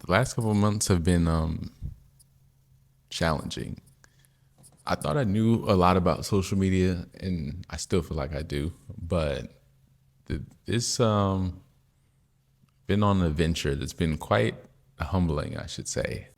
The last couple of months have been challenging. I thought I knew a lot about social media, and I still feel like I do. But this been on an adventure that's been quite humbling, I should say.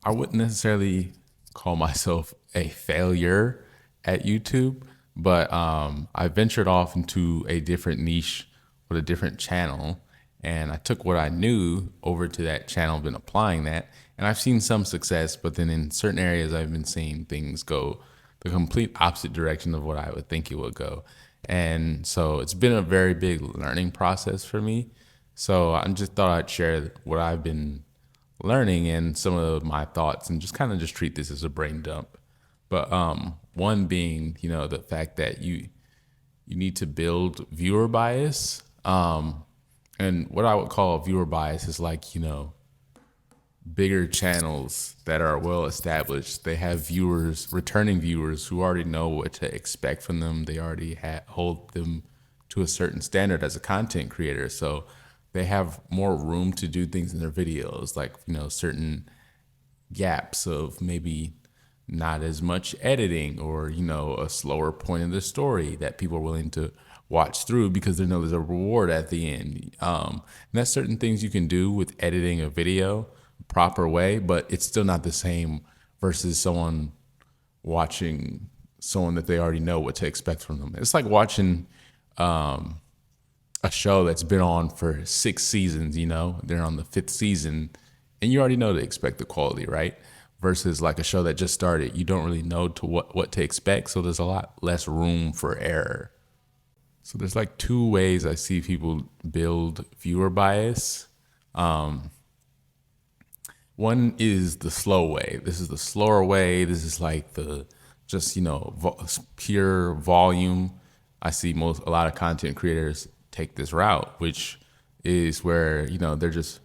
I wouldn't necessarily call myself a failure at YouTube, but I ventured off into a different niche with a different channel, and I took what I knew over to that channel, been applying that, and I've seen some success, but then in certain areas I've been seeing things go the complete opposite direction of what I would think it would go. And so it's been a very big learning process for me. So I just thought I'd share what I've been learning and some of my thoughts and just kind of just treat this as a brain dump. But one being, the fact that you need to build viewer bias. And what I would call viewer bias is like, bigger channels that are well established. They have viewers, returning viewers who already know what to expect from them. They already hold them to a certain standard as a content creator. So they have more room to do things in their videos, like, certain gaps of maybe not as much editing or, a slower point in the story that people are willing to watch through because they know there's a reward at the end. And that's certain things you can do with editing a video proper way, but it's still not the same versus someone watching someone that they already know what to expect from them. It's like watching a show that's been on for 6 seasons, they're on the 5th season and you already know to expect the quality, right? Versus like a show that just started, you don't really know to what to expect. So there's a lot less room for error. So there's like two ways I see people build viewer bias. One is the slow way. This is the slower way. This is like the just, pure volume. I see a lot of content creators take this route, which is where, they're just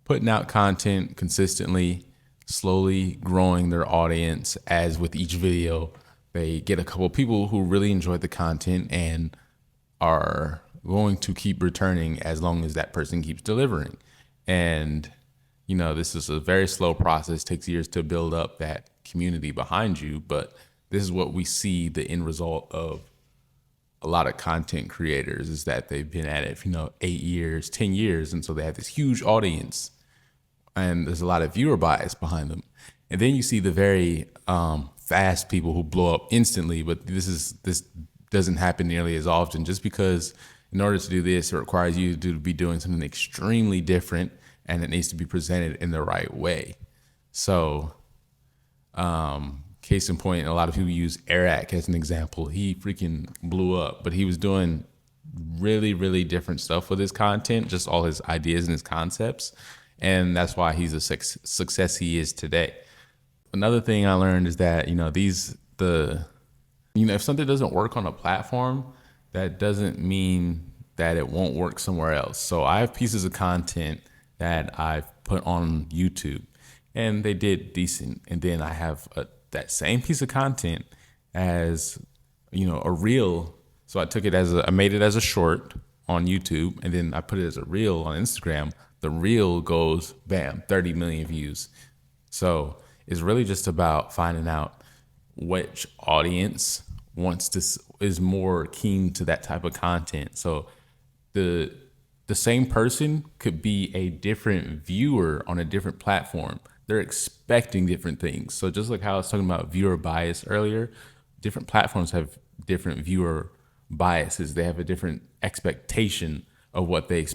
putting out content consistently, slowly growing their audience. As with each video, they get a couple people who really enjoy the content and are going to keep returning as long as that person keeps delivering. And this is a very slow process, takes years to build up that community behind you, but this is what we see the end result of a lot of content creators is that they've been at it, 8 years, 10 years. And so they have this huge audience and there's a lot of viewer bias behind them. And then you see the very fast people who blow up instantly, but this doesn't happen nearly as often just because in order to do this, it requires you to be doing something extremely different and it needs to be presented in the right way. So, case in point, a lot of people use Eric as an example. He freaking blew up, but he was doing really, really different stuff with his content, just all his ideas and his concepts. And that's why he's a success he is today. Another thing I learned is that, if something doesn't work on a platform, that doesn't mean that it won't work somewhere else. So I have pieces of content that I've put on YouTube and they did decent. And then I have that same piece of content as, a reel. So I made it as a short on YouTube and then I put it as a reel on Instagram. The reel goes, bam, 30 million views. So it's really just about finding out which audience is more keen to that type of content. So the same person could be a different viewer on a different platform. They're expecting different things. So just like how I was talking about viewer bias earlier, different platforms have different viewer biases. They have a different expectation of what they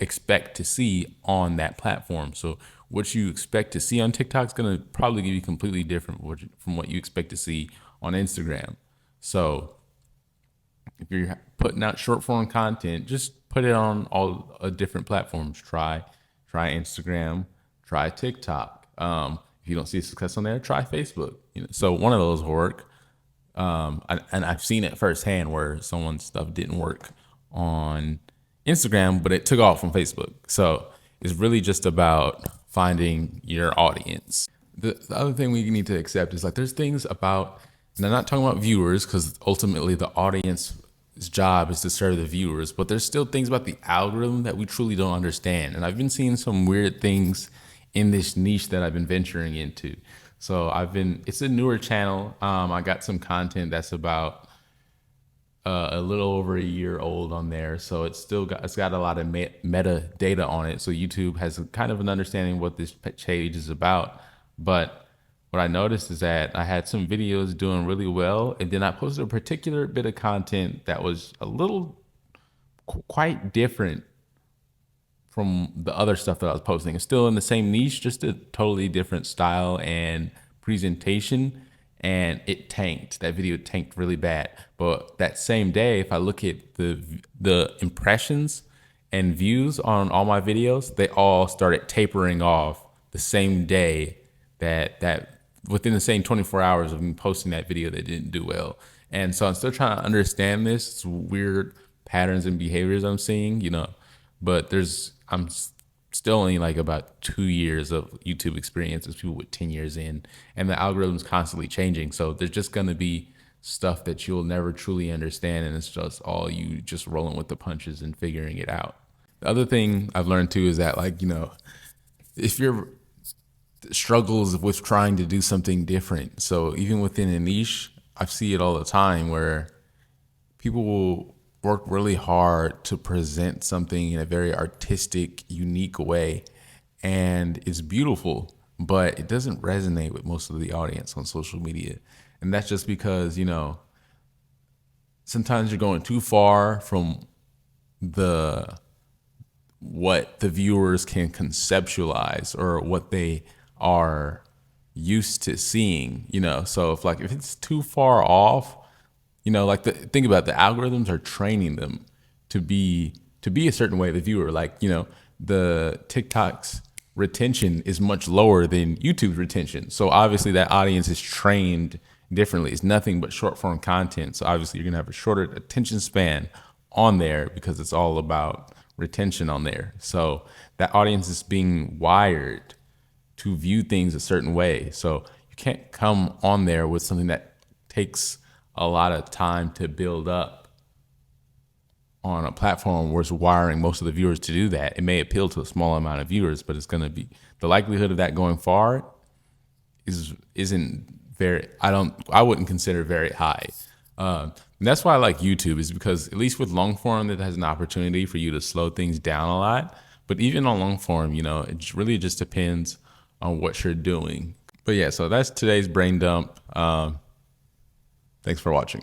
expect to see on that platform. So what you expect to see on TikTok is going to probably be completely different from what you expect to see on Instagram. So if you're putting out short form content, just put it on all different platforms. Try Instagram, try TikTok. If you don't see success on there, try Facebook. So one of those will work. And I've seen it firsthand where someone's stuff didn't work on Instagram, but it took off on Facebook. So it's really just about finding your audience. The other thing we need to accept is like there's things about, and I'm not talking about viewers because ultimately the audience job is to serve the viewers, but there's still things about the algorithm that we truly don't understand. And I've been seeing some weird things in this niche that I've been venturing into. So it's a newer channel. I got some content that's about a little over a year old on there. So it's got a lot of meta data on it. So YouTube has kind of an understanding of what this page is about. But what I noticed is that I had some videos doing really well, and then I posted a particular bit of content that was a little quite different from the other stuff that I was posting. It's still in the same niche, just a totally different style and presentation. And it tanked. That video tanked really bad. But that same day, if I look at the impressions and views on all my videos, they all started tapering off the same day that within the same 24 hours of me posting that video that didn't do well. And so I'm still trying to understand this weird patterns and behaviors I'm seeing, but I'm still only like about 2 years of YouTube experience as people with 10 years in, and the algorithm's constantly changing. So there's just going to be stuff that you'll never truly understand, and it's just all you just rolling with the punches and figuring it out. The other thing I've learned too is that, like, if you're struggles with trying to do something different, so even within a niche, I see it all the time where people will work really hard to present something in a very artistic, unique way. And it's beautiful, but it doesn't resonate with most of the audience on social media. And that's just because, sometimes you're going too far from what the viewers can conceptualize or what they are used to seeing, So if it's too far off, think about it, the algorithms are training them to be a certain way, the viewer. The TikTok's retention is much lower than YouTube's retention. So obviously that audience is trained differently. It's nothing but short form content. So obviously you're gonna have a shorter attention span on there because it's all about retention on there. So that audience is being wired to view things a certain way. So you can't come on there with something that takes a lot of time to build up on a platform where it's wiring most of the viewers to do that. It may appeal to a small amount of viewers, but it's going to be the likelihood of that going far isn't very. I wouldn't consider very high. And that's why I like YouTube, is because at least with long form, it has an opportunity for you to slow things down a lot. But even on long form, it really just depends on what you're doing. But yeah, so that's today's brain dump. Thanks for watching.